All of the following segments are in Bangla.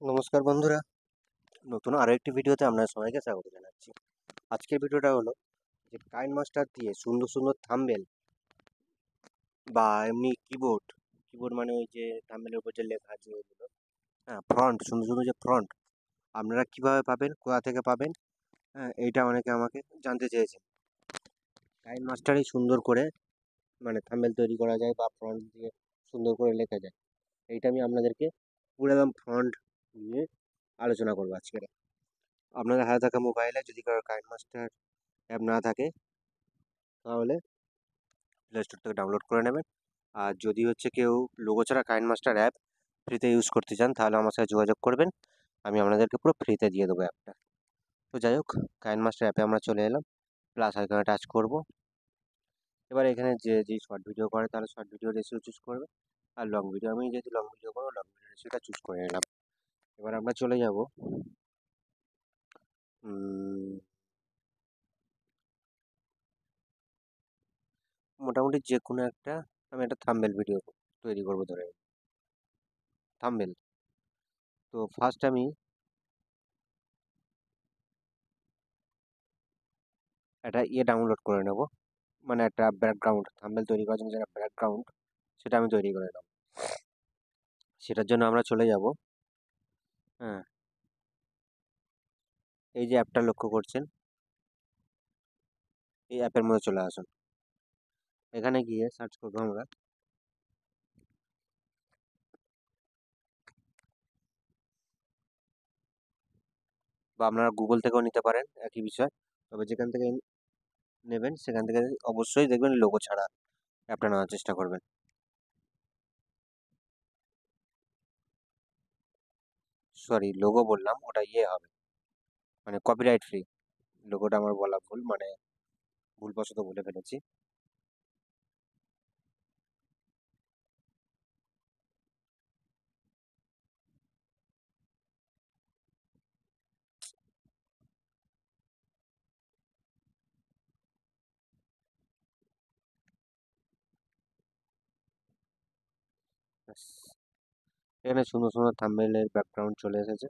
নমস্কার বন্ধুরা, নতুন আরো একটি ভিডিওতে আপনাদের সবাইকে স্বাগত জানাচ্ছি। আজকের ভিডিওটা হলো যে কাইন মাস্টার দিয়ে সুন্দর সুন্দর থাম্বনেল বা এমনি কিবোর্ড মানে ওই যে থাম্বনেলের উপর যে লেখা আছে ওগুলো, হ্যাঁ, ফ্রন্ট, সুন্দর সুন্দর যে ফ্রন্ট আপনারা কিভাবে পাবেন, কোথা থেকে পাবেন, হ্যাঁ, এইটা অনেকে আমাকে জানতে চেয়েছেন। কাইন মাস্টারই সুন্দর করে মানে থাম্বনেল তৈরি করা যায় বা ফ্রন্ট দিয়ে সুন্দর করে লেখা যায়, এইটা আমি আপনাদেরকে পুরো একদম ফ্রন্ট নিয়ে আলোচনা করবো আজকে। আপনাদের হাতে থাকা মোবাইলে যদি কারো কাইন মাস্টার অ্যাপ না থাকে তাহলে প্লে স্টোর থেকে ডাউনলোড করে নেবেন। আর যদি হচ্ছে কেউ লোগো ছাড়া কাইন মাস্টার অ্যাপ ফ্রিতে ইউজ করতে চান তাহলে আমার সাথে যোগাযোগ করবেন, আমি আপনাদেরকে পুরো ফ্রিতে দিয়ে দেবো অ্যাপটা। তো যাই হোক, কাইন মাস্টার অ্যাপে আমরা চলে এলাম, প্লাস আইকনে টাচ করব। এবার এখানে যে যেই শর্ট ভিডিও করে তাহলে শর্ট ভিডিও রেশিও চুজ করবে, আর লং ভিডিও, আমি যেহেতু লং ভিডিও করবো লং ভিডিও রেশিওটা চুজ করে নিলাম। এবার আমরা চলে যাব মোটামুটি যে কোনো একটা, আমি একটা থাম্বনেল ভিডিও তৈরি করবো, ধরে থাম্বনেল। তো ফার্স্ট আমি একটা ডাউনলোড করে নেব, মানে একটা ব্যাকগ্রাউন্ড, থাম্বনেল তৈরি করার জন্য যেটা ব্যাকগ্রাউন্ড সেটা আমি তৈরি করে নেব। সেটার জন্য আমরা চলে যাব, হ্যাঁ, এই যে অ্যাপটা লক্ষ্য করছেন, এই অ্যাপের মধ্যে চলে আসুন। এখানে গিয়ে সার্চ করবো আমরা, বা আপনারা গুগল থেকেও নিতে পারেন, একই বিষয়। তবে যেখান থেকে নেবেন সেখান থেকে অবশ্যই দেখবেন লোগো ছাড়া অ্যাপটা নেওয়ার চেষ্টা করবেন। সরি, লোগো বললাম, ওটা হবে, মানে কপিরাইট ফ্রি। লোগোটা আমার বলা ভুল, মানে ভুলবশত বলে ফেলেছি। ব্যাস, এখানে সুন্দর সুন্দর থাম্বনেলের ব্যাকগ্রাউন্ড চলে এসেছে।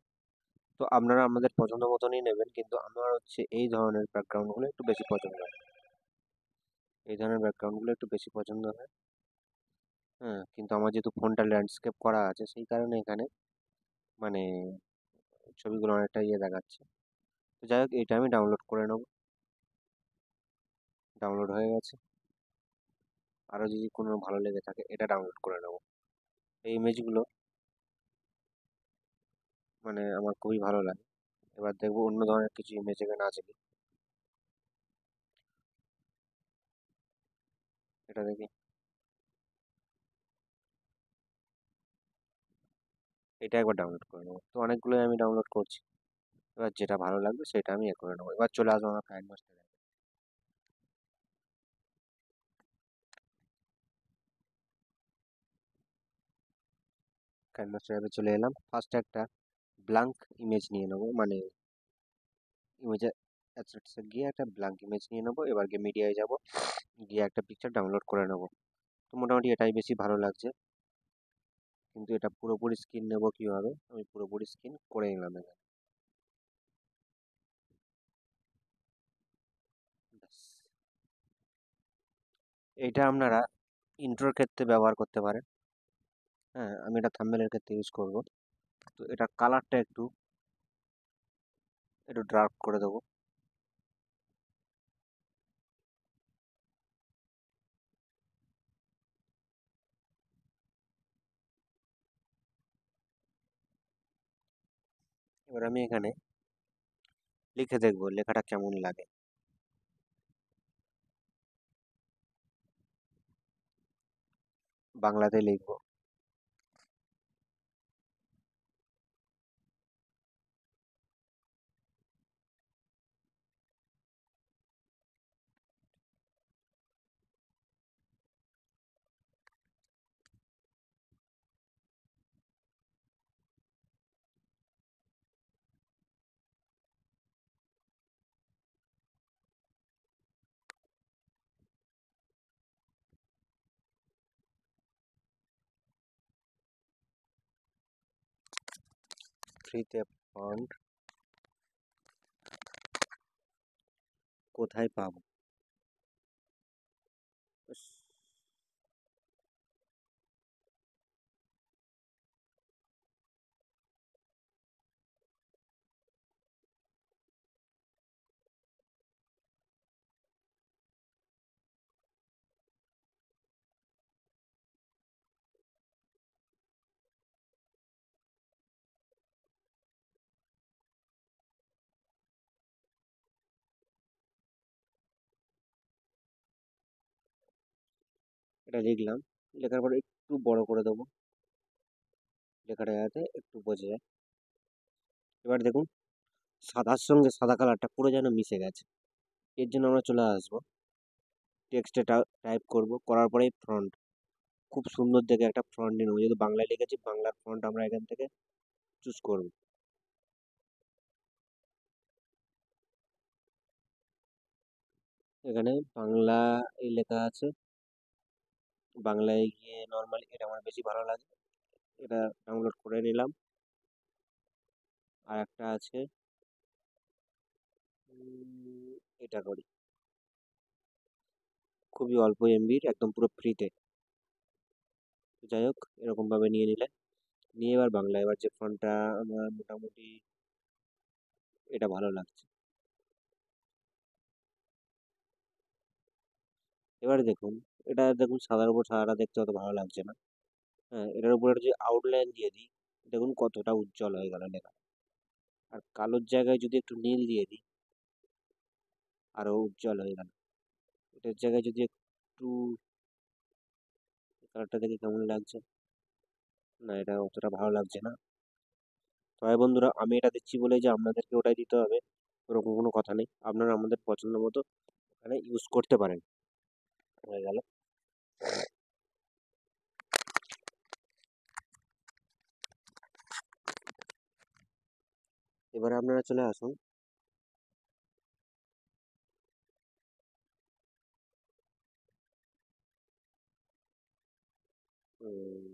তো আপনারা আমাদের পছন্দ মতনই নেবেন, কিন্তু আমার হচ্ছে এই ধরনের ব্যাকগ্রাউন্ডগুলো একটু বেশি পছন্দ হয়, এই ধরনের ব্যাকগ্রাউন্ডগুলো একটু বেশি পছন্দ হয়। হ্যাঁ, কিন্তু আমার যেহেতু ফোনটা ল্যান্ডস্কেপ করা আছে সেই কারণে এখানে মানে ছবিগুলো অনেকটা দেখাচ্ছে। তো যাই হোক, এটা আমি ডাউনলোড করে নেব। ডাউনলোড হয়ে গেছে। আরও যদি কোনো ভালো লেগে থাকে এটা ডাউনলোড করে নেব। এই ইমেজগুলো মানে আমার খুবই ভালো লাগে। এবার দেখবো অন্য ধরনের কিছু ইমেজ এখানে আছে কি, এটা দেখি। এটা একবার ডাউনলোড করে নেবো। তো অনেকগুলোই আমি ডাউনলোড করছি, এবার যেটা ভালো লাগবে সেটা আমি করে নেবো। এবার চলে আসবো আমার কাইন মাস্টার। কাইন মাস্টার অ্যাপে চলে এলাম। ফার্স্ট একটা ব্ল্যাঙ্ক ইমেজ নিয়ে নেবো, মানে ইমেজে অ্যাসেটসে গিয়ে একটা ব্ল্যাঙ্ক ইমেজ নিয়ে নেবো। এবার গিয়ে মিডিয়ায় যাব, গিয়ে একটা পিকচার ডাউনলোড করে নেবো। তো মোটামুটি এটাই বেশি ভালো লাগছে, কিন্তু এটা পুরোপুরি স্ক্রিন নেবো কীভাবে, আমি পুরোপুরি স্ক্রিন করে নিলাম এখানে। ব্যাস। এইটা আপনারা ইন্ট্রোর ক্ষেত্রে ব্যবহার করতে পারেন। হ্যাঁ, আমি এটা থাম্বনেলের ক্ষেত্রে ইউজ করব। তো এটা কালারটা একটু একটু ডার্ক করে দেবো। এবার আমি এখানে লিখে দেখবো লেখাটা কেমন লাগে। বাংলাতে লিখবো। ফ্রিতে ফন্ট কোথায় পাবো? ইস, এটা লিখলাম, লেখার পরে একটু বড় করে দেবো, লেখাটা যাতে একটু বোঝা যায়। এবার দেখুন সাদার সঙ্গে সাদা কালারটা পুরো যেন মিশে গেছে। এর জন্য আমরা চলে আসবো টেক্সটে, টাইপ করব, করার পরেই ফ্রন্ট, খুব সুন্দর দেখে একটা ফ্রন্ট নিয়ে নেবো। যেহেতু বাংলায় লিখেছি, বাংলার ফ্রন্ট আমরা এখান থেকে চুজ করব। এখানে বাংলা এই লেখা আছে, বাংলায় গিয়ে নর্মালি এটা আমার বেশি ভালো লাগে, এটা ডাউনলোড করে নিলাম। আর একটা আছে, এটা করি, খুবই অল্প এমবির, একদম পুরো ফ্রিতে। যাই হোক, এরকম ভাবে নিয়ে নিলে, নিয়ে এবার বাংলা, এবার যে ফন্টটা আমার মোটামুটি এটা ভালো লাগছে। এবারে দেখুন, এটা দেখুন সাদার উপর সাদাটা দেখতে অত ভালো লাগছে না। হ্যাঁ, এটার উপরে যদি আউটলাইন দিয়ে দিই, দেখুন কতটা উজ্জ্বল হয়ে গেল লেখা। আর কালোর জায়গায় যদি একটু নীল দিয়ে দিই, আরো উজ্জ্বল হয়ে গেল। এটার জায়গায় যদি একটু, কালারটা দেখে কেমন লাগছে? না, এটা অতটা ভালো লাগছে না। তবে বন্ধুরা, আমি এটা দিচ্ছি বলে যে আপনাদেরকে ওটাই দিতে হবে ওরকম কোনো কথা নেই, আপনারা আমাদের পছন্দ মতো এখানে ইউজ করতে পারেন। হয়ে গেল। এবারে আপনারা চলে আসুন, উম,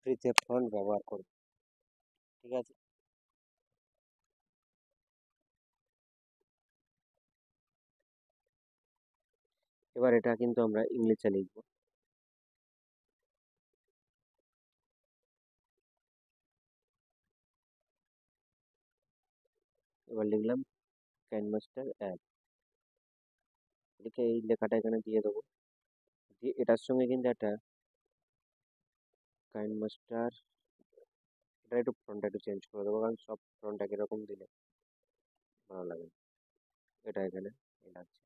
ফ্রিতে ফন্ট ব্যবহার করুন। ঠিক আছে, এবার এটা কিন্তু আমরা ইংলিশে লিখবো। এবার লিখলাম কাইনমাস্টার অ্যাপ, লিখে এই লেখাটা এখানে দিয়ে দেবো। দিয়ে এটার সঙ্গে কিন্তু একটা কাইনমাস্টার, এটা একটু ফন্টটা একটু চেঞ্জ করে দেবো, কারণ সব ফন্ট একই রকম দিলে ভালো লাগে না। এটা এখানে এই লাগছে।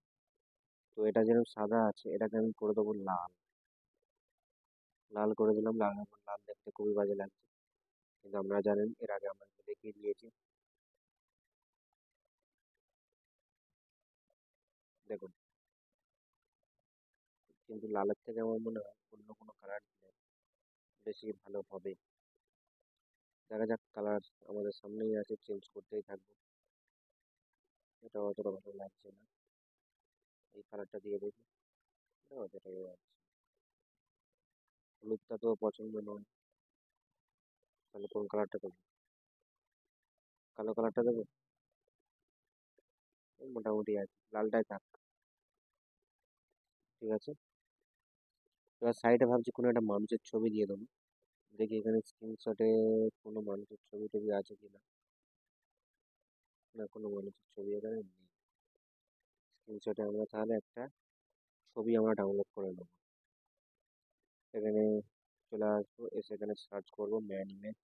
তো এটা যেরকম সাদা আছে, এটাকে আমি করে দেবো লাল। লাল করে দিলাম, লাল, এখন লাল দেখতে খুবই বাজে লাগছে, কিন্তু আপনারা জানেন এর আগে আমরা দেখিয়ে দিয়েছি। দেখুন, কিন্তু লালের থেকে আমার মনে হয় অন্য কোনো কালার দিলে বেশি ভালো হবে। দেখা যাক, কালার আমাদের সামনেই আছে, চেঞ্জ করতেই থাকবো। এটা অতটা ভালো লাগছে না, এই কালারটা দিয়ে দেখি। এটা অতটাই আছে, হলুদটা তো পছন্দ নয়, তাহলে কোন কালারটা দেবো? কালো কালারটা দেবো? এই মোটামুটি আছে, লালটাই থাক। ঠিক আছে, এবার সাইডে ভাবছি কোনো একটা মানুষের ছবি দিয়ে দেবো। দেখি এখানে স্ক্রিনশটে কোনো মানুষের ছবি টবি আছে কিনা। না, কোনো মানুষের ছবি এখানে নেই। স্ক্রিনশটে আমরা তাহলে একটা ছবি আমরা ডাউনলোড করে নেবো। এখানে চলে আসবো, এসে এখানে সার্চ করবো man image.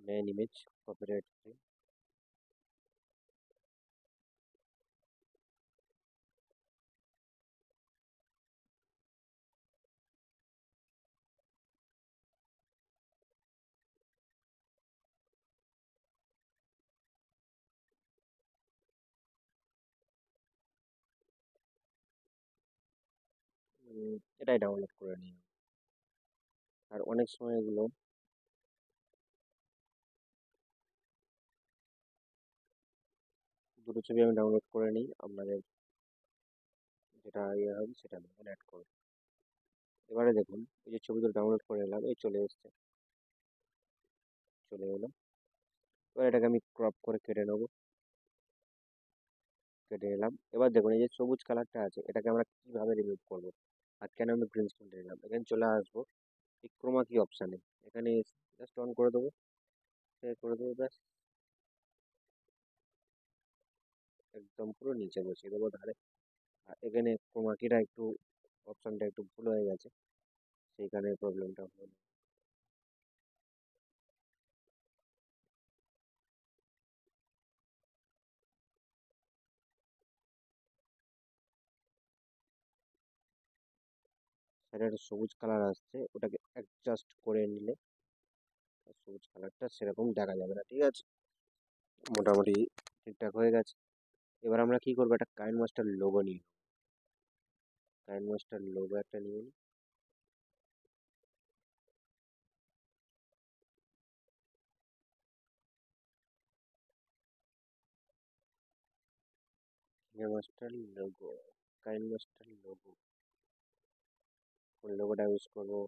Men image copyright free. এটাই ডাউনলোড করে নিই। আর অনেক সময় এগুলো দুটো ছবি আমি ডাউনলোড করে নিই, আপনাদের যেটা ইয়ে হবে সেটা আমি এখানে অ্যাড করব। এবারে দেখুন, এই যে ছবিগুলো ডাউনলোড করে নিলাম, এই চলে এসছে, চলে এলো। এবার এটাকে আমি ক্রপ করে কেটে নেবো, কেটে নিলাম। এবার দেখুন, এই যে সবুজ কালারটা আছে, এটাকে আমরা কিভাবে রিমুভ করবো, আর কেন আমি গ্রিন স্ক্রিন নিলাম। এখানে চলে আসবো এই ক্রোমা কি অপশানে, এখানে জাস্ট অন করে দেবো, করে দেবো, ব্যাস। একদম পুরো নিচে বসিয়ে দেবো ধারে। আর এখানে ক্রোমা কিটা একটু অপশানটা একটু ভুল হয়ে গেছে, সেইখানে প্রবলেমটা হলো। সেটা একটা সবুজ কালার আসছে, ওটাকে অ্যাডজাস্ট করে নিলে সবুজ কালারটা সেরকম দেখা যাবে না, ঠিক আছে। মোটামুটি ঠিকঠাক হয়ে গেছে। এবার আমরা কি করবো, একটা কাইন মাস্টার লোগো নিয়ে, কাইন মাস্টার লোগো একটা নিয়ে নিই। কাইন মাস্টার লোগো, কাইন মাস্টার লোগো, কোন লোগোটা ইউজ করবো,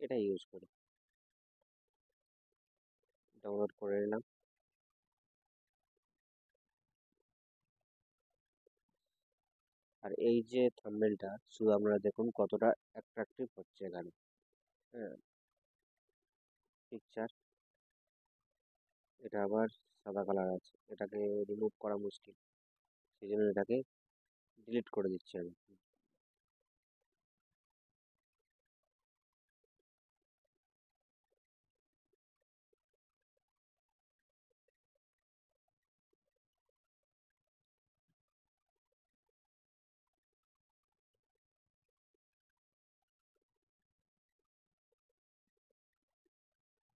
এটা ইউজ করি। ডাউনলোড করে নিলাম। আর এই যে থাম্বনেলটা, শুধু আপনারা দেখুন কতটা অ্যাট্রাকটিভ হচ্ছে এখানে। হ্যাঁ, পিকচার, এটা আবার সাদা কালার আছে, এটাকে রিমুভ করা মুশকিল, সেই জন্য এটাকে ডিলিট করে দিচ্ছি আমি।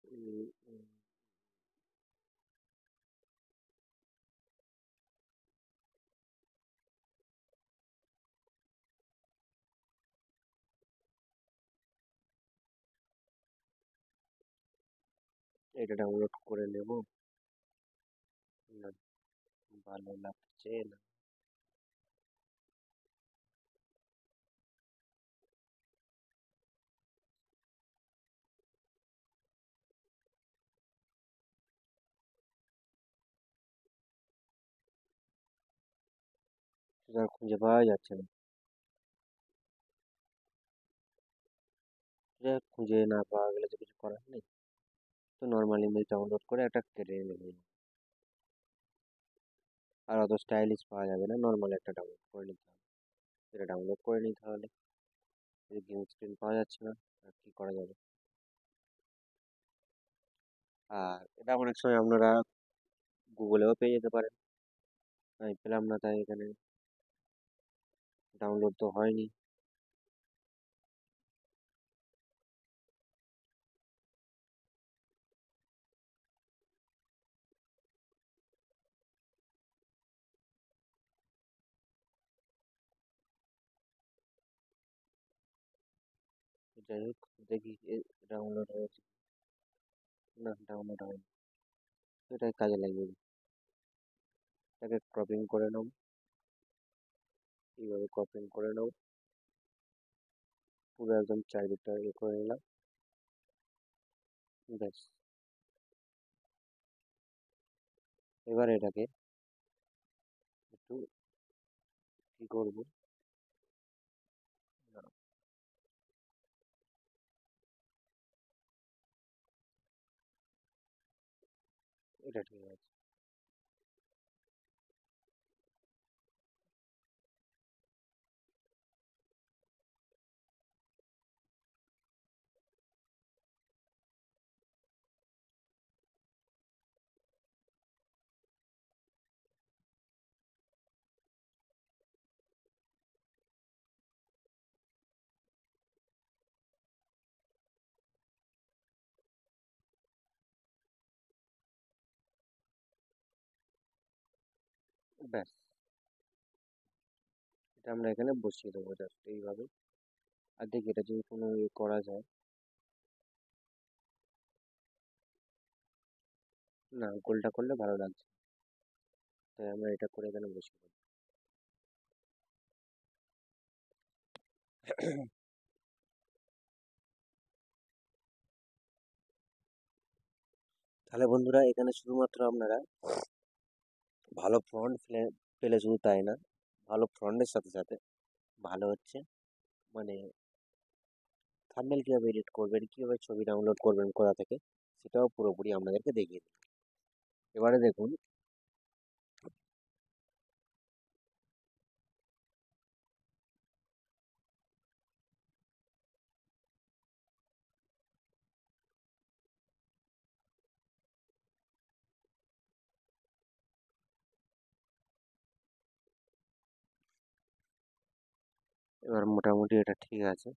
উম, উম, এটা ডাউনলোড করে নেব। না, ভালো লাগছে না। সেটা খুঁজে পাওয়া যাচ্ছে না। সেটা খুঁজে না পাওয়া গেলে তো কিছু করার নেই। তো নর্মাল ইমেজ ডাউনলোড করে একটা কেটে নেব। আর অত স্টাইলিশ পাওয়া যাবে না, নর্মাল একটা ডাউনলোড করে নিতে হবে। এটা ডাউনলোড করে নিই তাহলে। যদি গ্রিন স্ক্রিন পাওয়া যাচ্ছে না, আর কি করা যাবে। আর এটা অনেক সময় আপনারা গুগলেও পেয়ে যেতে পারেন। আমি পেলাম না, তাই এখানে ডাউনলোড তো হয়নি। তো যাই হোক, দেখি ডাউনলোড হয়েছে। না, ডাউনলোড হয়নি। তো এটাই কাজে লাগিয়ে দিই। এটাকে ক্রপিং করে নেব, এইভাবে ক্রপিং করে নেব, পুরো একদম চারিদিকটা করে নিলাম, ব্যাস। এবার এটাকে একটু কি করবো, না, এটা ঠিক আছে। ব্যাস, এটা আমরা এখানে বসিয়ে দেবো জাস্ট এইভাবে। আর দেখি এটা যদি কোনো করা যায়। না, গোলটা করলে ভালো লাগছে, তাই আমরা এটা করে এখানে বসিয়ে দেবো। তাহলে বন্ধুরা, এখানে শুধুমাত্র আপনারা ভালো ফ্রন্ট পেলে শুধু তাই না, ভালো ফ্রন্টের সাথে সাথে ভালো হচ্ছে মানে থাম্বনেল কিভাবে এডিট করবেন, কিভাবে ছবি ডাউনলোড করবেন কোথা থেকে, সেটাও পুরোপুরি আপনাদেরকে দেখিয়ে দিই। এবারে দেখুন, এবার মোটামুটি এটা ঠিক আছে।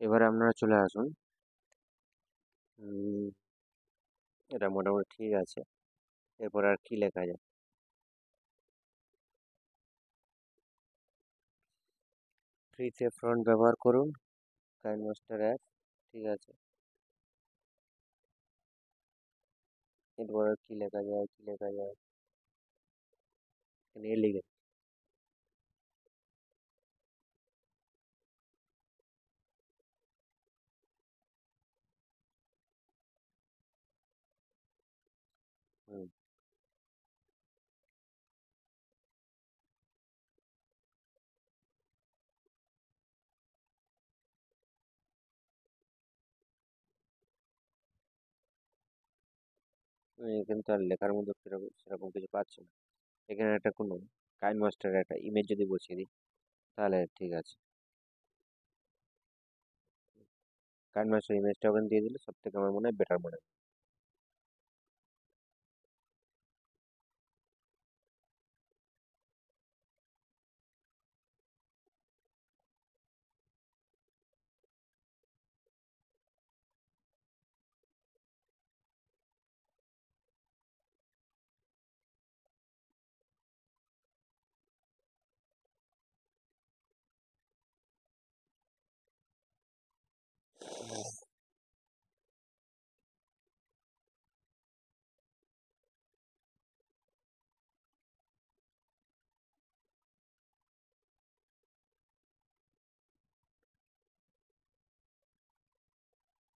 এবারে আপনারা চলে আসুন, উম, এটা মোটামুটি ঠিক আছে। এরপর আর কি লেখা যায়? ফ্রিতে ফ্রন্ট ব্যবহার করুন, কাইনমাস্টার অ্যাপ, ঠিক আছে। এরপর আর কি লেখা যায়, কি লেখা যায়, এখানে লিখে। হুম, এখানে তো আর লেখার মধ্যে সেরকম সেরকম কিছু পাচ্ছি না। এখানে একটা কোনো কাইনমাস্টার একটা ইমেজ যদি বসিয়ে দিই, তাহলে ঠিক আছে। কাইনমাস্টার ইমেজটা ওখানে দিয়ে দিলে সব থেকে আমার মনে হয় বেটার মনে হয়।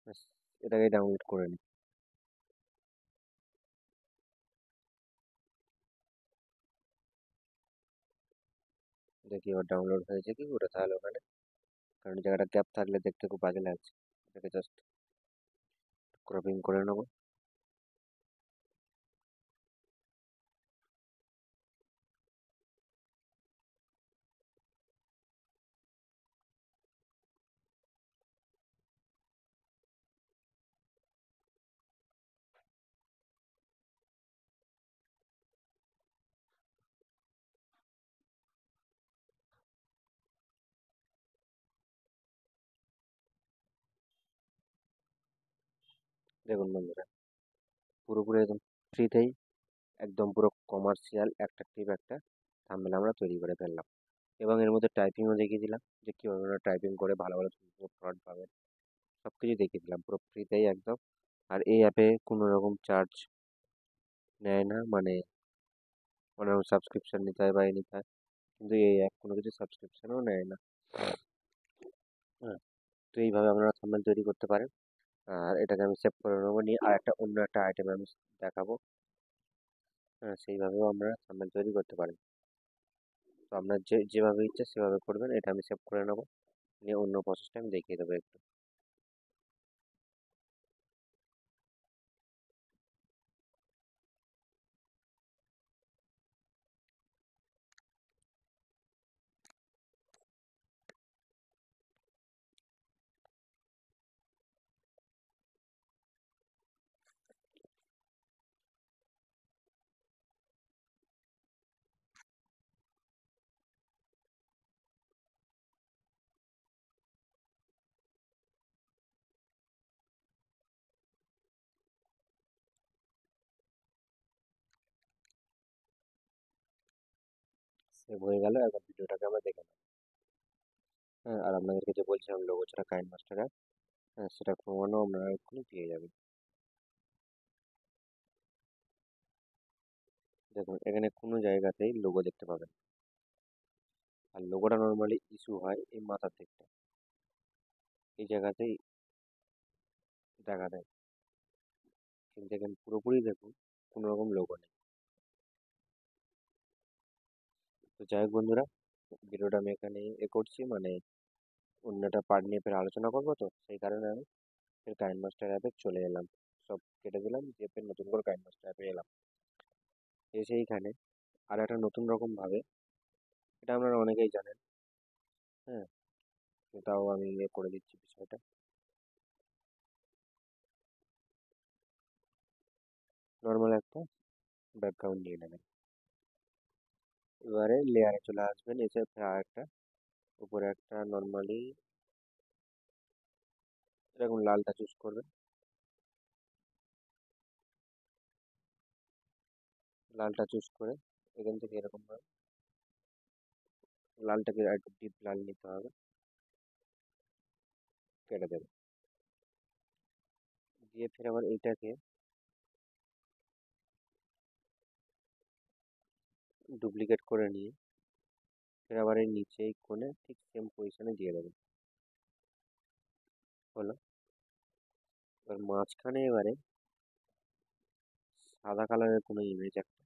ব্যাস, এটাকে ডাউনলোড করে নিই। দেখি ওর ডাউনলোড হয়েছে কি ওটা, তাহলে ওখানে, কারণ জায়গাটা গ্যাপ থাকলে দেখতে খুব বাজে লাগছে। এটাকে জাস্ট ক্রপিং করে নেবো। দেখুন বন্ধুরা, পুরোপুরি একদম ফ্রিতেই, একদম পুরো কমার্শিয়াল অ্যাট্রাকটিভ একটা থাম্বনেল আমরা তৈরি করে ফেললাম। এবং এর মধ্যে টাইপিংও দেখিয়ে দিলাম যে কীভাবে আমরা টাইপিং করে ভালো ভালো ফ্রন্ট পাবেন। সব কিছু দেখিয়ে দিলাম পুরো ফ্রিতেই একদম। আর এই অ্যাপে কোনো রকম চার্জ নেয় না, মানে কোনো রকম সাবস্ক্রিপশন নিতে হয় বা এ নিতে হয়, কিন্তু এই অ্যাপ কোনো কিছু সাবস্ক্রিপশনও নেয় না। হ্যাঁ, তো এইভাবে আপনারা থাম্বনেল তৈরি করতে পারেন। আর এটাকে আমি সেভ করে নেবো, নিয়ে আর একটা অন্য একটা আইটেম আমি দেখাবো। হ্যাঁ, সেইভাবেও আমরা থাম্বনেল তৈরি করতে পারেন। তো আপনার যেভাবে ইচ্ছে সেভাবে করবেন। এটা আমি সেভ করে নেবো, নিয়ে অন্য প্রসেসটা আমি দেখিয়ে দেবো একটু। সেভ হয়ে গেল। এবার ভিডিওটাকে আমরা দেখে নেব। হ্যাঁ, আর আপনাদেরকে যে বলছিলাম লোগো ছাড়া কাইন মাস্টার অ্যাপ, হ্যাঁ সেটা প্রমাণও আপনারা এক্ষুনি পেয়ে যাবেন। দেখুন এখানে কোনো জায়গাতেই লোগো দেখতে পাবেন, আর লোগোটা নর্মালি ইস্যু হয় এই মাথার দিকটা, এই জায়গাতেই দেখা দেয়। কিন্তু এখানে পুরোপুরি দেখুন কোনো রকম লোগো নেই। তো যাই হোক বন্ধুরা, ভিডিওটা আমি এখানে করছি, মানে অন্য একটা পার্ট নিয়ে ফের আলোচনা করবো, তো সেই কারণে আমি ফের কাইন মাস্টার অ্যাপে চলে এলাম। সব কেটে দিলাম, দিয়ে ফের নতুন করে কাইন মাস্টার অ্যাপে এলাম। এসে এইখানে আর একটা নতুন রকম ভাবে, এটা আপনারা অনেকেই জানেন, হ্যাঁ, তো তাও আমি করে দিচ্ছি বিষয়টা। নর্মাল একটা ব্যাকগ্রাউন্ড নিয়ে নেবেন, এবারে লেয়ারে চলে আসবেন, এসে ফের আর একটা উপরে একটা নর্মালি এরকম লালটা চুজ করবেন। লালটা চুজ করে এখান থেকে এরকম ভাবে লালটাকে একটু ডিপ লাল নিতে হবে, কেটে দেবেন। দিয়ে ফের আবার এইটাকে ডুপ্লিকেট করে নিয়ে ফের আবার এই নিচে এই কোণে ঠিক সেম পজিশনে দিয়ে দেবেন। হলো। এবার মাঝখানে এবারে সাদা কালারের কোনো ইমেজ একটা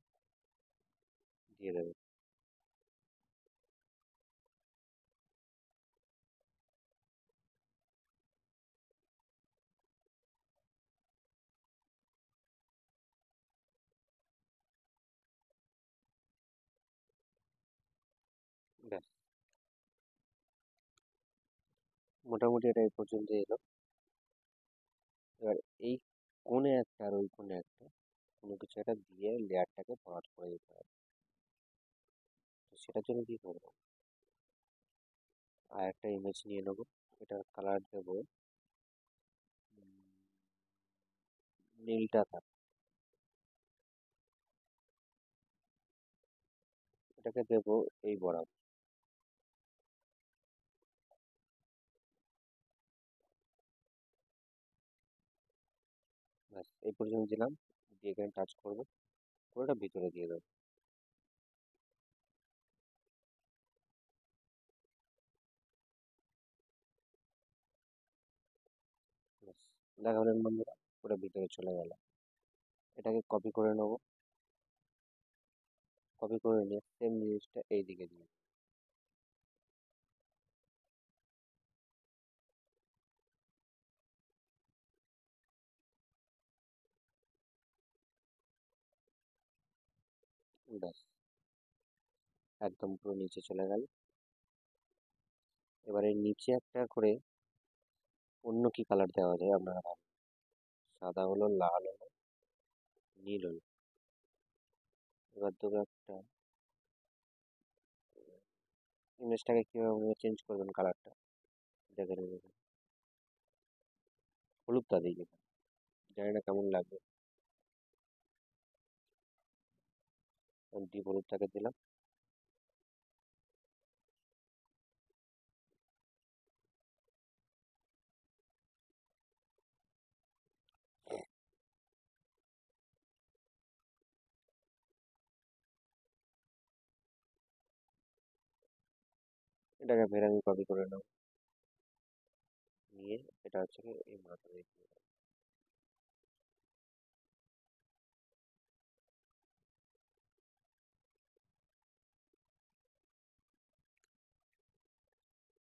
দিয়ে দেবেন। ব্যাস, মোটামুটি এটা এই পর্যন্ত এলো। এবার এই কোণে একটা আর ওই কোণে একটা কোনো কিছু একটা দিয়ে লেয়ারটাকে ভাঁজ করে দিতে হবে। তো সেটার জন্য কি করবো, আর একটা ইমেজ নিয়ে নেবো, এটার কালার দেবো নীলটা থাক, এটাকে দেবো এই বরাবর। ব্যাস এই পর্যন্ত দিলাম, দিয়ে এখানে টাচ করবো, পুরোটা ভিতরে দিয়ে দেবো। ব্যাস, দেখা হলেন বন্ধুরা, পুরো ভিতরে চলে গেল। এটাকে কপি করে নেবো, কপি করে নিয়ে সেম জিনিসটা এইদিকে দিয়ে দেবো। ব্যাস, একদম পুরো নিচে চলে গেল। এবারে নিচে একটা করে অন্য কি কালার দেওয়া যায় আপনারা ভাবুন। সাদা হলো, লাল হলো, নীল হলো। এবার দেবো একটা, ইমেজটাকে কিভাবে চেঞ্জ করবেন কালারটা দেখে নেবেন। হলুদটা দিই এখানে, জানি না কেমন লাগবে, ডিপ হলুদটাকে দিলাম। এটাকে ফের আমি কপি করে নেব, নিয়ে এটা হচ্ছে কি এই মাথা দিয়ে দিয়ে দেবো।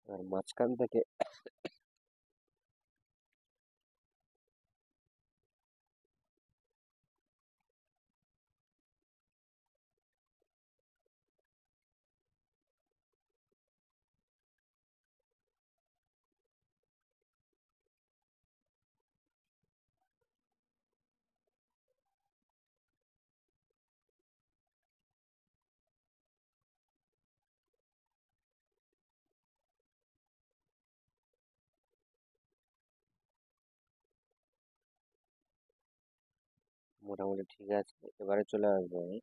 আর মাঝখান থেকে মোটামুটি ঠিক আছে। এবারে চলে আসবো আমি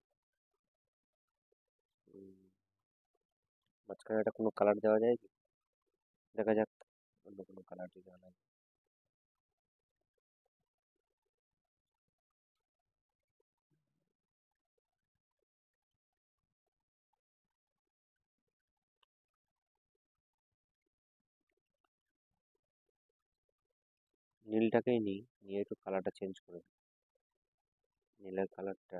মাঝখানে একটা কোনো কালার দেওয়া যায় কি? দেখা যাক, অন্য কোনো কালার যদি আনা যায়। নীলটাকেই নিই, নিয়ে একটু কালারটা চেঞ্জ করে দিই। নীলের কালারটা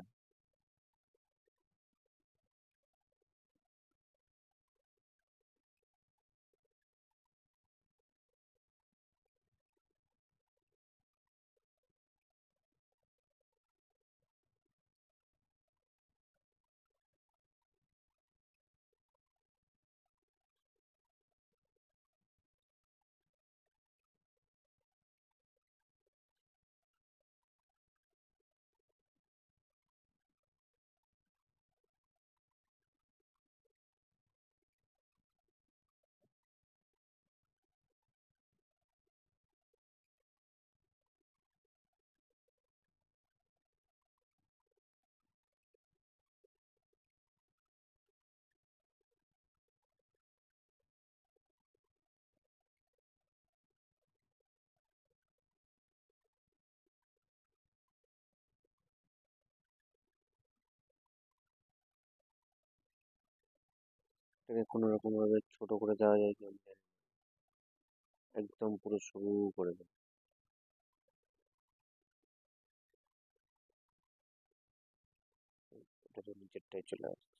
এটাকে কোনো রকম ভাবে ছোট করে দেওয়া যায় কি আমি জানি না। একদম পুরো সরু করে দেবো। এটা তো নিচেরটাই চলে আসছে।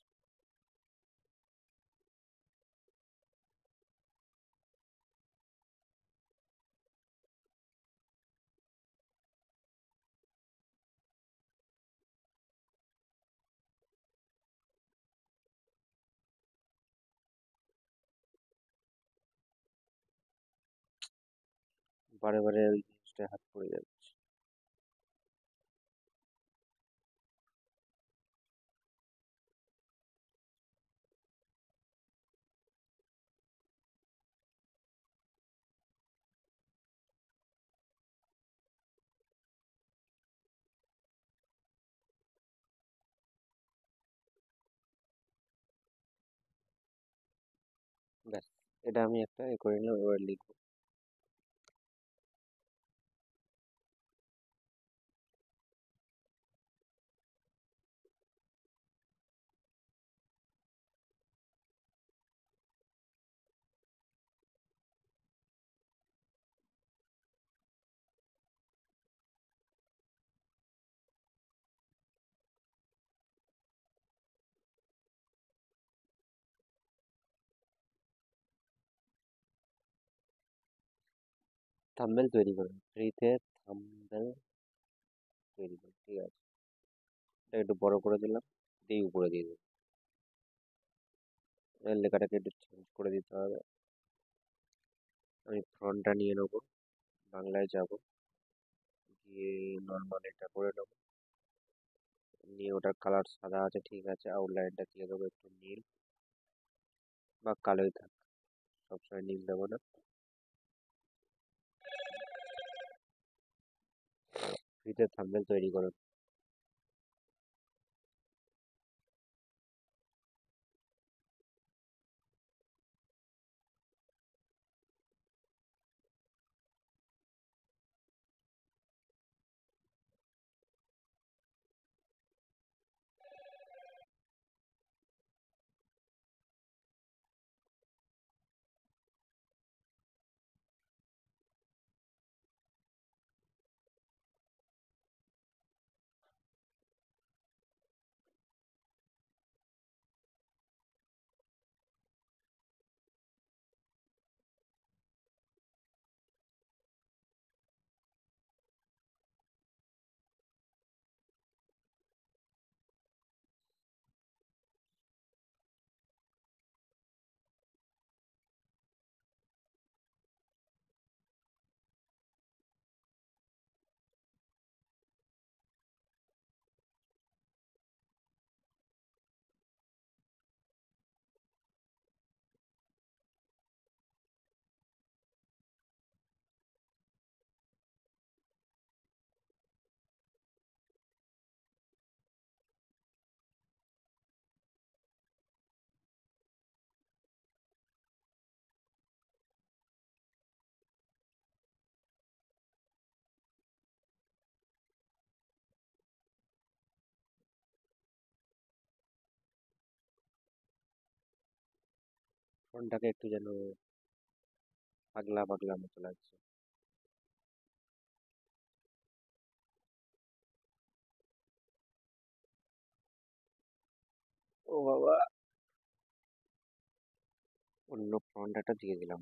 বারে বারে ওই জিনিসটায় হাত পড়ে যাচ্ছে। ব্যাস, এটা আমি একটা এ করে নিলাম, এবার লিখবো। থাম্বনেল তৈরি করুন, ফ্রিতে থাম্বনেল তৈরি করুন, ঠিক আছে। এটা একটু বড় করে দিলাম, দিয়ে উপরে দিয়ে দেবো। এবার লেখাটাকে একটু চেঞ্জ করে দিতে হবে। আমি ফ্রন্টটা নিয়ে নেবো, বাংলায় যাব, গিয়ে নর্মাল এটা করে নেবো। নিয়ে ওটার কালার সাদা আছে, ঠিক আছে, আউটলাইনটা দিয়ে দেবো একটু নীল বা কালোই থাক, সবসময় নীল দেবো না। ফ্রিতে থাম্বনেল তৈরি করুন। ফোনটাকে একটু যেন পাগলা পাগলা মতো লাগছে। ও বাবা, অন্য ফ্রন্ট একটা দিয়ে দিলাম।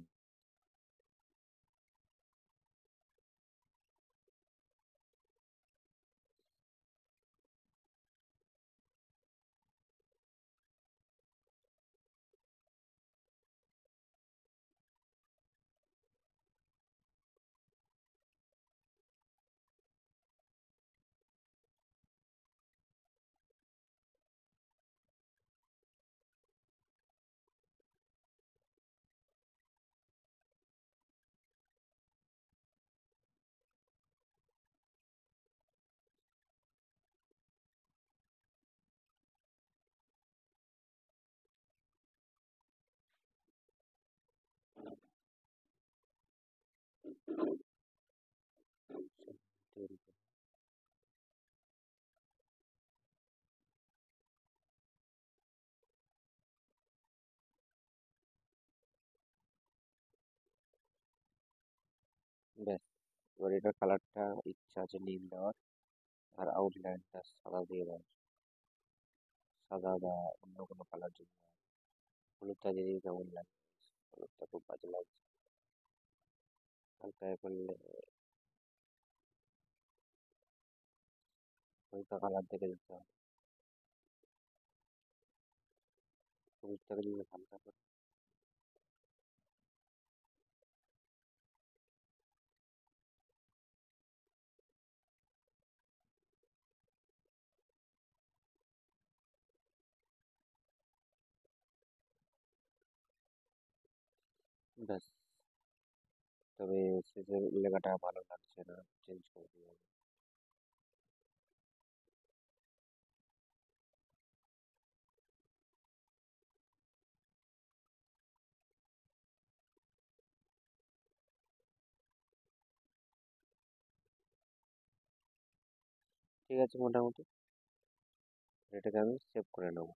ব্যাস, এবার এটার কালারটা ইচ্ছা আছে নীল দেওয়ার, আর আউটলাইনটা সাদা দিয়ে দেওয়ার। সাদা বা অন্য কোনো কালার যদি হয়। হলুদটা দিয়ে দিলে কেমন লাগে? হলুদটা খুব বাজে লাগছে। হালকা এ করলে হালকা কালার দেখে দিতে হবে। হলুদটাকে দিলে হালকা করে। ব্যাস, তবে শেষের লেখাটা ভালো লাগছে না, চেঞ্জ করে দিতে হবে। ঠিক আছে, মোটামুটি এটাকে আমি সেভ করে নেবো।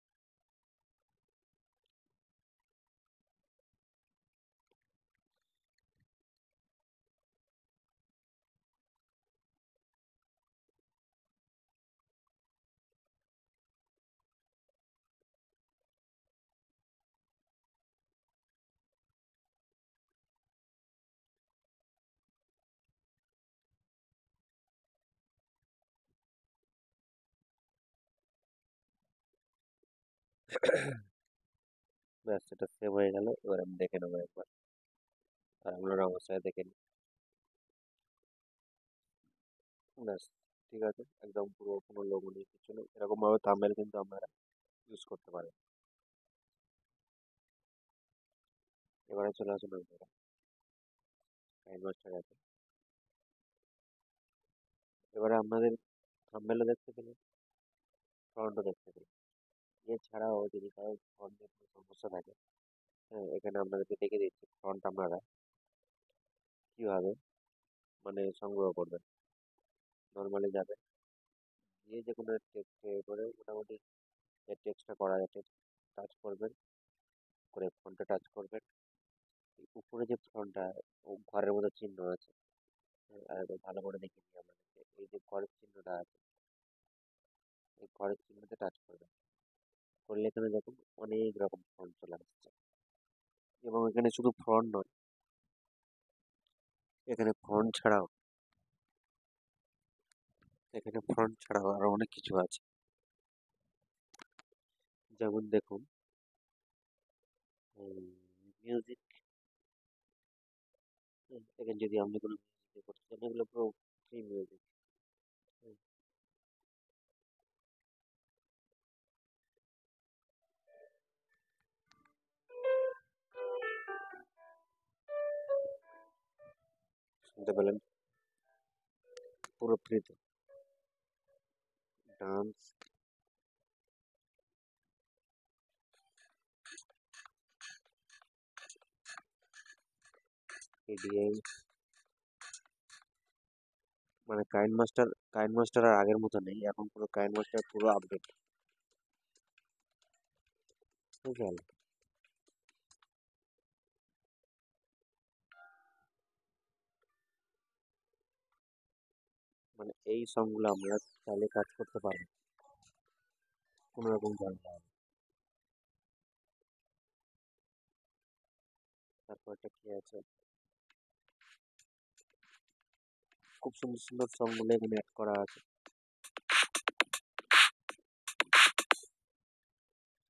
ব্যাস, এটা সেভ হয়ে গেল। এবার আমি দেখে নেবো একবার, আর আপনারা আমার সাথে দেখে নিন। ব্যাস, ঠিক আছে, একদম পুরো কোনো লোগো নেই, কিছু নেই। এরকম ভাবে থাম্বনেল কিন্তু আপনারা ইউজ করতে পারেন। এবারে চলে আসুন আপনারা কাইন মাস্টার অ্যাপে। এবারে আপনাদের থাম্বনেলও দেখতে পেলেন, ফ্রন্টও দেখতে পেলেন। এছাড়াও যদি কারো ফ্রন্টে কোনো সমস্যা থাকে, হ্যাঁ, এখানে আপনাদেরকে দেখে দিচ্ছি ফ্রন্ট আপনারা কিভাবে মানে সংগ্রহ করবেন। নর্মালি যাবেন, গিয়ে যে কোনো টেক্সট করে মোটামুটি যে টেক্সটটা করা আছে টাচ করবেন, করে ফ্রন্টে টাচ করবেন। এই উপরে যে ফ্রন্টটা ঘরের মতো চিহ্ন আছে, হ্যাঁ, আর একবার ভালো করে দেখে নিই আপনাদেরকে। এই যে ঘরের চিহ্নটা আছে, এই ঘরের চিহ্নতে টাচ করবেন। করলে এখানে দেখুন অনেক রকম ফন্ট চলে আসছে। এবং এখানে শুধু ফ্রন্ট নয়, এখানে ফন্ট ছাড়াও আরো অনেক কিছু আছে। যেমন দেখুন, মিউজিক। এখানে যদি আপনি কোনো মিউজিক করতে চান, এগুলো পুরো ফ্রি মিউজিক। শুনতে পেলেন, পুরো ফ্রিতে। ডান্স, ইডিএম, মানে কাইন মাস্টার আর আগের মতো নেই, এখন পুরো কাইন মাস্টার পুরো আপডেট। বুঝলেন? মানে এই সংগুলো আমরা চাইলে কাজ করতে পারবো, কোনো রকম ঝামেলা হবে না। তারপরটা কি আছে, খুব সুন্দর সুন্দর সংগুলো এখানে অ্যাড করা আছে।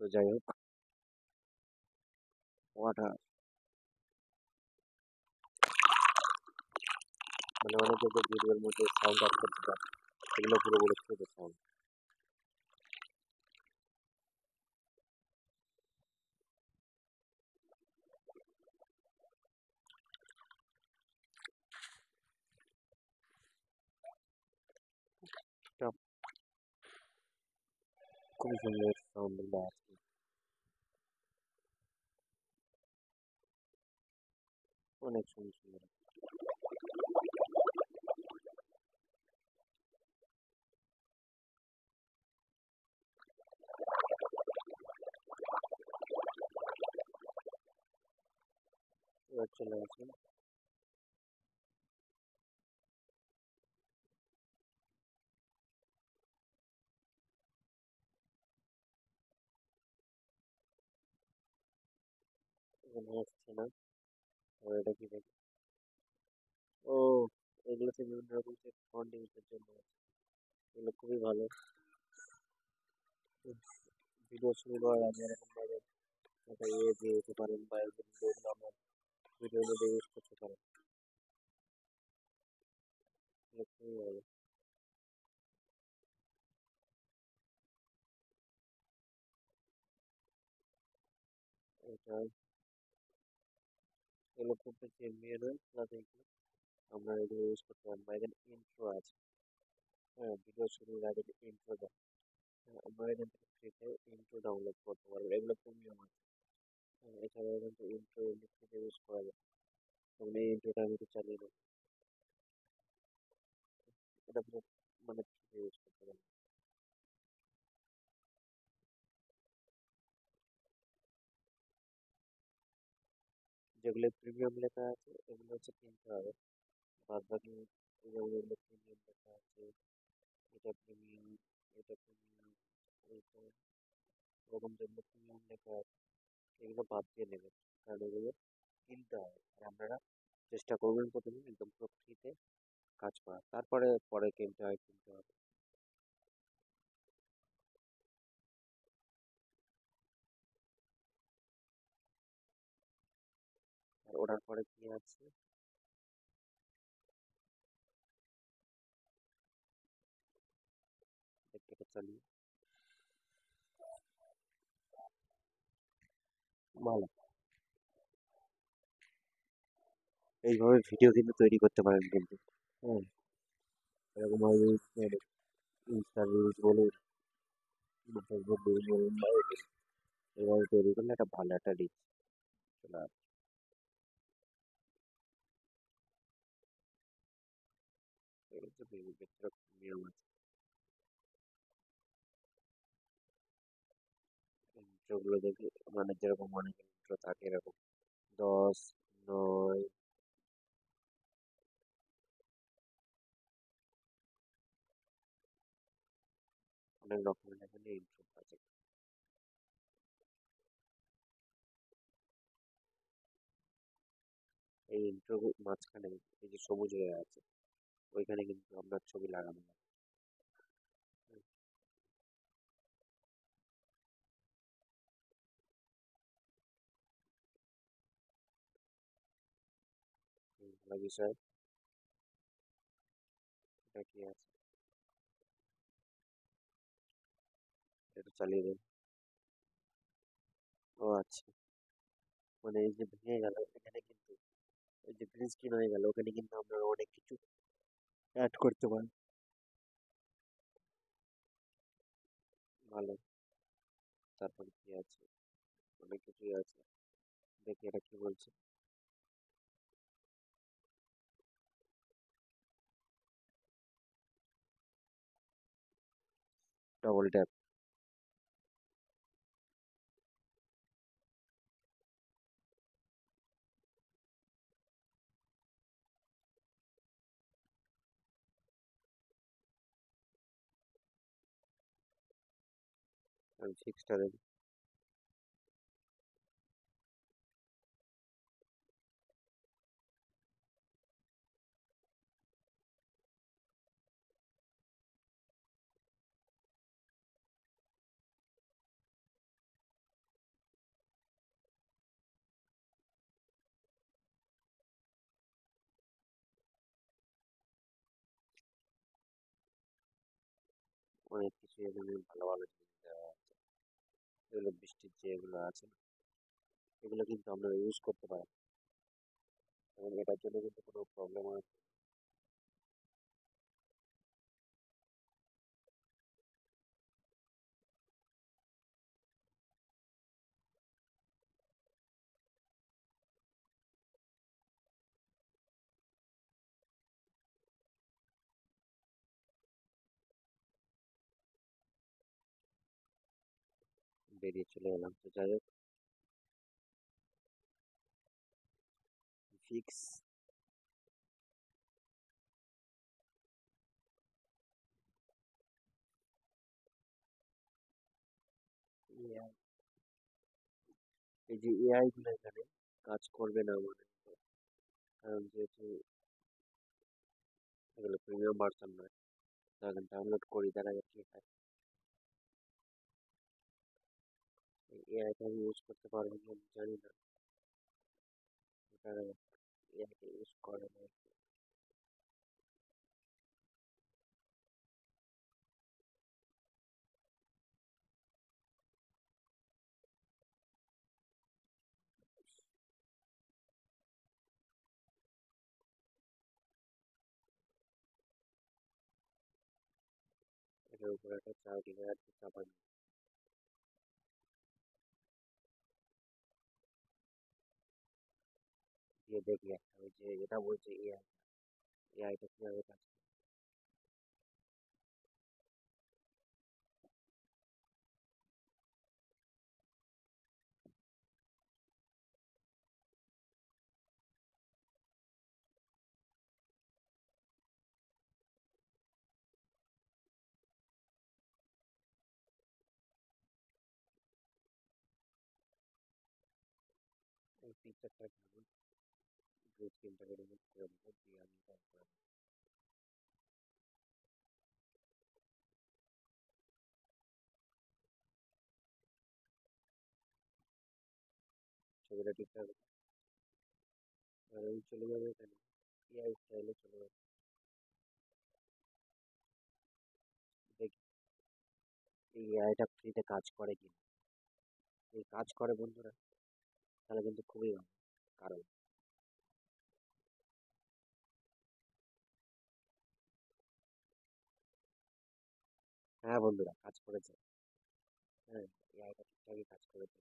তো যাই হোক, ওটা মানে অনেকে যে ভিডিওর মধ্যে সাউন্ড অ্যাড করতে পারে, সেগুলো পুরোপুরি ছোটো সাউন্ড। খুবই সুন্দর সাউন্ড আছে। অনেক সুন্দর সুন্দর। এবার চলে আসুন, এখানে আসছে না। আর এটা কি দেখি, ও এগুলোতে বিভিন্ন রকম যে ফন্ট ইউজের জন্য আছে, এগুলো খুবই ভালো। ভিডিও শুরু করার আগে এরকম ভাবে একটা দিয়ে দিতে পারেন, বা এই যে ভিডিওগুলো আমরা ভিডিওর মধ্যে ইউজ করতে পারেন, এগুলো খুবই ভালো। এটা এগুলো খুব বেশি এমবিএ নয়, প্লাস এগুলো আমরা এগুলো ইউজ করতে পারেন। বা এখানে ইন্ট্রো আছে, হ্যাঁ ভিডিও শুরুর আগে যে ইন্ট্রো দেয়, হ্যাঁ, আমরা এখান থেকে ফ্রিতে ইন্ট্রো ডাউনলোড করতে পারবো, এগুলো প্রিমিয়াম আছে। হ্যাঁ, এছাড়াও এখান থেকে ইন্ট্রো এমনি ফ্রিতে ইউজ করা যায়। যেমন এই ইন্ট্রোটা আমি একটু চালিয়ে নেব, এটা পুরো মানে ফ্রিতে ইউজ করতে পারবো। যেগুলো প্রিমিয়াম লেখা আছে এগুলো হচ্ছে কিনতে হবে, বাদ বাকি যেগুলো এগুলো প্রিমিয়াম লেখা আছে, এটা প্রিমিয়াম, এটা প্রিমিয়াম, এইটা এরকম যেগুলো প্রিমিয়াম লেখা আছে এগুলো বাদ দিয়ে নেবেন, কারণ এগুলো কিনতে হবে। আর আপনারা চেষ্টা করবেন প্রথমে একদম পুরো ফ্রিতে কাজ করা, তারপরে পরে কিনতে হবে। আর ওটার পরে কি আছে, এটা চালিয়ে ভালো, এইভাবে ভিডিও কিন্তু তৈরি করতে পারেন কিন্তু। হ্যাঁ, এরকম ভাবে ইনস্টা রিলস বলুন, ফেসবুক রিলস বলুন, বা এভাবে তৈরি করলে একটা ভালো একটা রিচ চলে আসে। এই যে বিভিন্ন রকম নিয়ম আছে, ইন্ট্রোগুলো দেখি মানে যেরকম অনেক ইন্ট্রো থাকে এরকম 10, 9, অনেক রকমের এখানে ইন্ট্রো আছে। এই ইন্ট্রো মাঝখানে এই যে সবুজ হয়ে আছে, ওইখানে কিন্তু আপনার ছবি লাগানো আছে। ভালো বিষয়, এটা কি আছে, এটা চালিয়ে দেন। ও আচ্ছা, মানে এই যে ভেঙে গেল এখানে কিন্তু, এই যে গ্রিন স্ক্রিন হয়ে গেল ওখানে কিন্তু আপনারা অনেক কিছু অ্যাড করতে পারেন। ভালো। তারপরে কি আছে, অনেক কিছুই আছে, দেখি এটা কি বলছে। ডবল ট্যাপ, আমি ফিক্সটা দেখি। অনেক কিছু এখানে ভালো ভালো জিনিস দেওয়া আছে। এগুলো বৃষ্টির যে এগুলো আছে এগুলো কিন্তু আমরা ইউজ করতে পারি এবং এটার জন্য কিন্তু কোনো প্রবলেম হয় না। বেরিয়ে চলে এলাম, তো যাই হোক ফিক্স। এই যে এআই গুলো এখানে কাজ করবে না মানে, কারণ যেহেতু এগুলো প্রিমিয়াম ভার্সন নয়, যখন ডাউনলোড করি দেখা যাচ্ছে এআইটা আমি ইউজ করতে পারবো কি আমি জানি না। তারা এআইটা ইউজ করে না। এটার উপরে একটা চাকরি আর কি চাপা দিয়ে দেখি একটা ওই যে এটা বলছে এআই, এআইটা কিভাবে কাজ করে। এই পিকচারটা কেমন, গ্রে স্ক্রিনটাকে রিমুভ করে দেবো দিয়ে আমি তারপরে ছবিটা ঠিকঠাক আর ওই চলে যাবে এখানে এআই স্টাইলে চলে যাবে। দেখি এই এআইটা ফ্রিতে কাজ করে কি। এই কাজ করে বন্ধুরা তাহলে কিন্তু খুবই ভালো। কারণ হ্যাঁ বন্ধুরা কাজ করেছে। হ্যাঁ, এআইটা ঠিকঠাকই কাজ করেছে।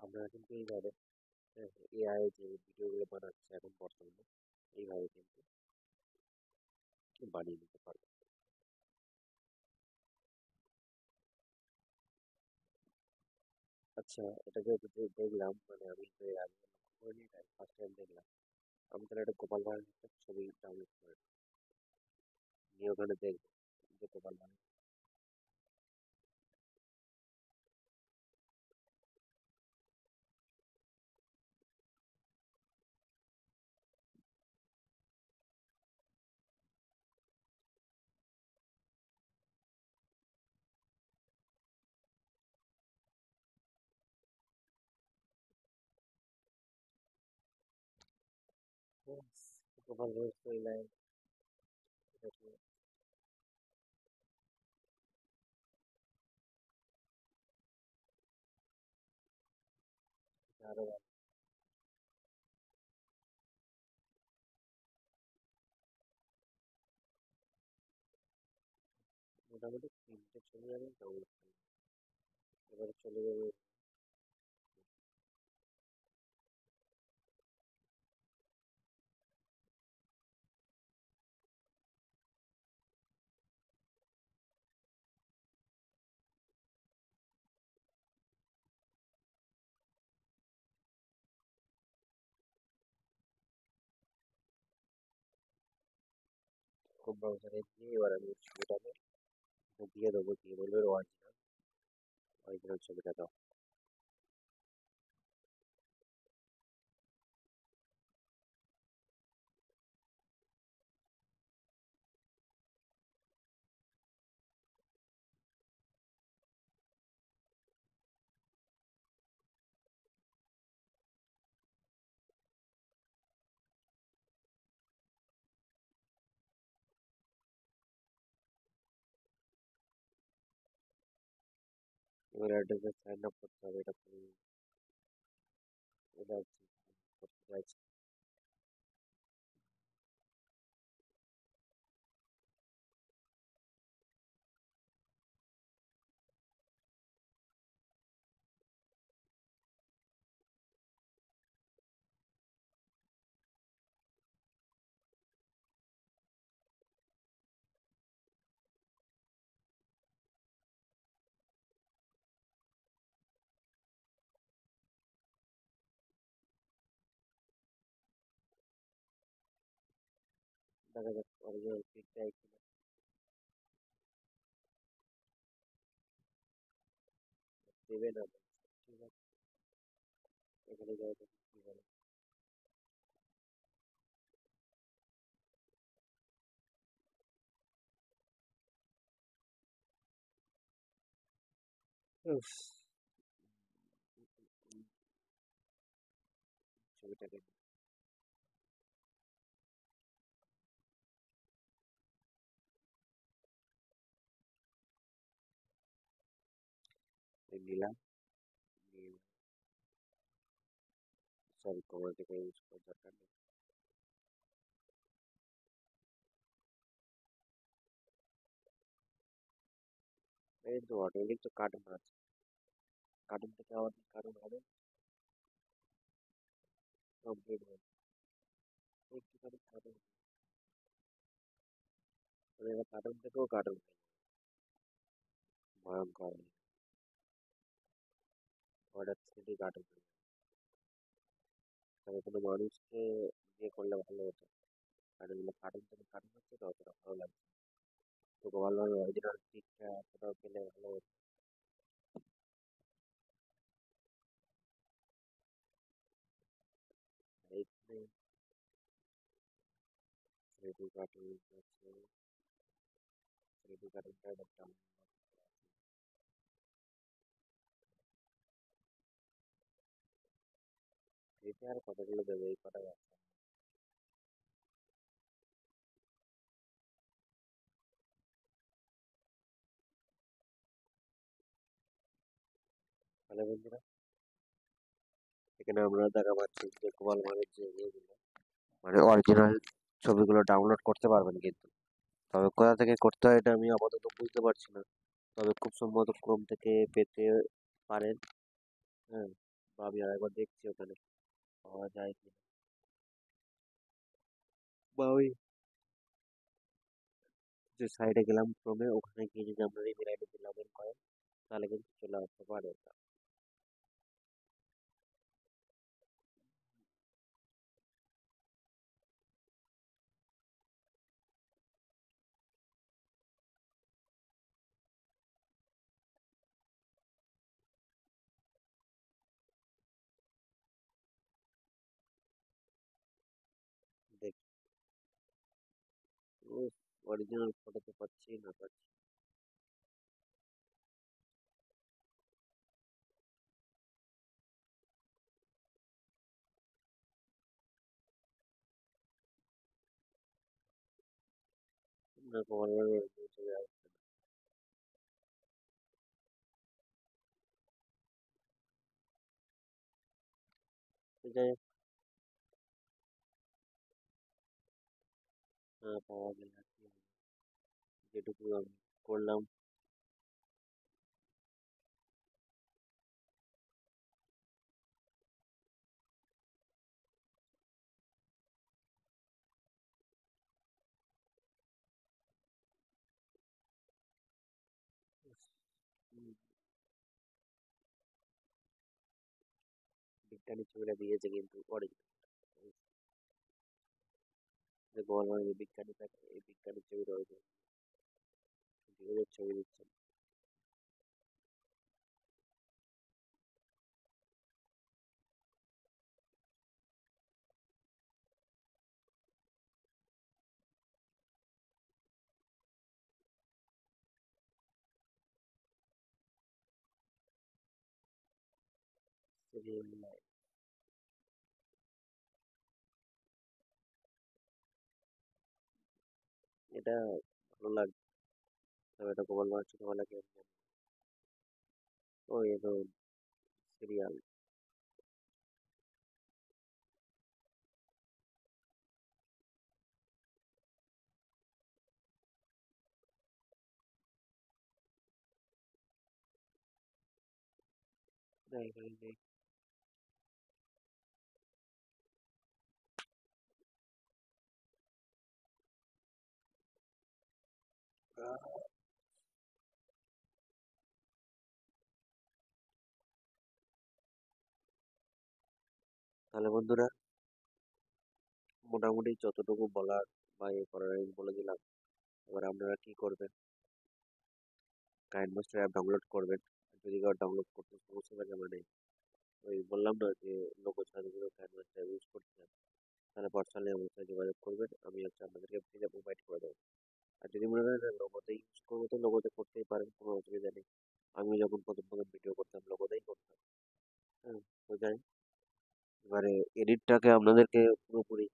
আমরা কিন্তু এইভাবে, হ্যাঁ, এআই যে ভিডিওগুলো বানাচ্ছে এখন বর্তমানে এইভাবে কিন্তু বানিয়ে নিতে পারবো। আচ্ছা, এটা যেহেতু দেখলাম মানে আমি তো এর আগে লক্ষ্য করিনি, তাই ফার্স্ট টাইম দেখলাম। আমি তাহলে একটা গোপাল ভাঁড়ের একটা ছবি ডাউনলোড করে নিয়ে ওখানে দেখবো যে গোপাল ভাঁড়। ব্যাস, গোপাল ভাঁড়ের স্টোরি লাইন এটাকে আরো মোটামুটি 3টে ছবি আমি ডাউনলোড করলাম। এবারে চলে যাবে। ক্রোম ব্রাউজারে গিয়ে এবার আমি ছবিটাকে দিয়ে দেবো, দিয়ে বলবো অরিজিনাল, অরিজিনাল ছবিটা দাও। এবার অ্যাড্রেসে সাইন আপ করতে হবে, এটা তুমি এটা করতে চাইছি। দেখা যাক অরিজিনাল পিক দেয় কিনা। দেবে না বলছে। ঠিক আছে, এখানে যাই দেখি কি বলে। উফ, ছবিটাকে নিলাম, সরি কমান্ডটাকে ইউজ করার দরকার নেই। এই তো অটোমেটিক তো কার্টুন আছে, কার্টুন থেকে আমাদের কার্টুন হবে কমপ্লিট হবে। একটুখানি কার্টুন মানে এবার কার্টুন থেকেও কার্টুন ভয়ঙ্কর অর্ডার থ্রিডি কার্টুন। তবে কোনো মানুষকে দিয়ে করলে ভালো হতো, কারণ এগুলো কার্টুন থেকে কার্টুন হচ্ছে তো অতটা ভালো লাগছে। তো ভালোভাবে অরিজিনাল পিকটা কোথাও পেলে ভালো হতো। এইখানে থ্রিডি কার্টুন আছে, থ্রিডি কার্টুনটা একটা থ্রিডি আর কতগুলো দেবে, এই কটা আছে। তাহলে বন্ধুরা এখানে আমরা দেখা পাচ্ছি যে গোপাল ভাঁড়ের যে ইয়েগুলো মানে অরিজিনাল ছবিগুলো ডাউনলোড করতে পারবেন, কিন্তু তবে কোথা থেকে করতে হয় এটা আমি আপাতত বুঝতে পারছি না। তবে খুব সম্ভবত ক্রোম থেকে পেতে পারেন। হ্যাঁ, বা আমি আরেকবার দেখছি ওখানে পাওয়া যায় কি, বা ওই যে সাইডে গেলাম ক্রমে, ওখানে গিয়ে যদি আমরা ইমেল আইডি দিয়ে লগ ইন করেন তাহলে কিন্তু চলে আসতে পারে ওটা। দেখ, অরিজিনাল ফটো তো পাচ্ছি না, পাচ্ছি। না তোমার চলে আসছে না। তো যাই হোক, পাওয়া গেলে আর কি হবে, যেটুকু আমি করলাম। উম, বিজ্ঞানী ছবিটা দিয়েছে কিন্তু অরিজিনাল। যে গোপাল ভাঁড়ের যে বিজ্ঞানী থাকে এই বিজ্ঞানীর ছবি রয়েছে, ওদের ছবি দিচ্ছে। সিরিয়াল এটা ভালো লাগে, তবে এটা গোপাল ভাঁড় ছোটবেলা কে ও এ তো সিরিয়াল। তাহলে বন্ধুরা, মোটামুটি যতটুকু বলার বা এ করার আমি বলে দিলাম। এবার আপনারা কি করবেন, কাইন্ড অ্যাপ ডাউনলোড করবেন। যদি কারো ডাউনলোড করতে সমস্যা থাকে, মানে ওই বললাম না যে লোগো ছাড়া যদি কাইন্ড অ্যাপ ইউজ করতে চান, তাহলে পার্সোনালি আমার সাথে যোগাযোগ করবেন, আমি হচ্ছে আপনাদেরকে ফ্রিতে প্রোভাইড করে দেবো। আর যদি মনে করেন লোগোতে ইউজ করবো তো লোগোতে করতেই পারেন, কোনো অসুবিধা নেই। আমি যখন প্রথম প্রথম ভিডিও করতাম লোগোতেই করতাম। হ্যাঁ, তো যাই, এবারে এডিটটাকে আপনাদেরকে পুরোপুরি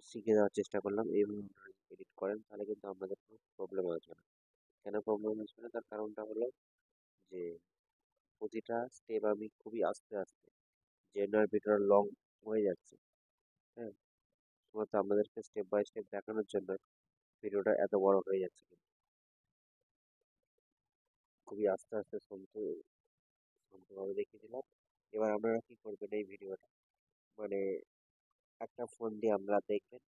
শিখে দেওয়ার চেষ্টা করলাম। এইভাবে আপনারা এডিট করেন তাহলে কিন্তু আপনাদের কোনো প্রবলেম আসবে না। কেন প্রবলেম আসবে না, তার কারণটা হলো যে প্রতিটা স্টেপ আমি খুবই আস্তে আস্তে, জেনার ভিডিও লং হয়ে যাচ্ছে। হ্যাঁ, শুধুমাত্র আপনাদেরকে স্টেপ বাই স্টেপ দেখানোর জন্য ভিডিওটা এত বড় হয়ে যাচ্ছে, কিন্তু খুবই আস্তে আস্তে শান্তভাবে দেখিয়ে দিলাম। এবার আপনারা কি করবেন, এই ভিডিওটা মানে একটা ফোন দিয়ে আমরা দেখবেন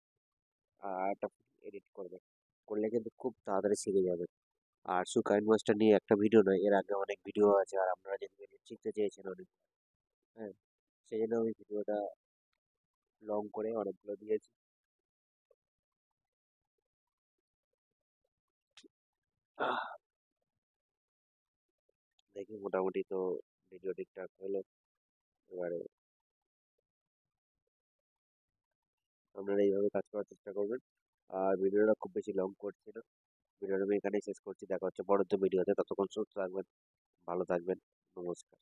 আর একটা ফোন এডিট করবেন, করলে কিন্তু খুব তাড়াতাড়ি শিখে যাবেন। আর শুধু কাইন মাস্টার নিয়ে একটা ভিডিও নয়, এর আগে অনেক ভিডিও আছে, আর আপনারা যেগুলো নিয়ে শিখতে চেয়েছেন অনেক। হ্যাঁ, সেই জন্য আমি ভিডিওটা লং করে অনেকগুলো দিয়েছি। আহ, দেখি মোটামুটি তো ভিডিও ঠিকঠাক হলো। এবারে আপনারা এইভাবে কাজ করার চেষ্টা করবেন। আর ভিডিওটা খুব বেশি লং করছি না, ভিডিওটা আমি এখানেই শেষ করছি। দেখা হচ্ছে পরবর্তী ভিডিওতে, ততক্ষণ সুস্থ থাকবেন, ভালো থাকবেন, নমস্কার।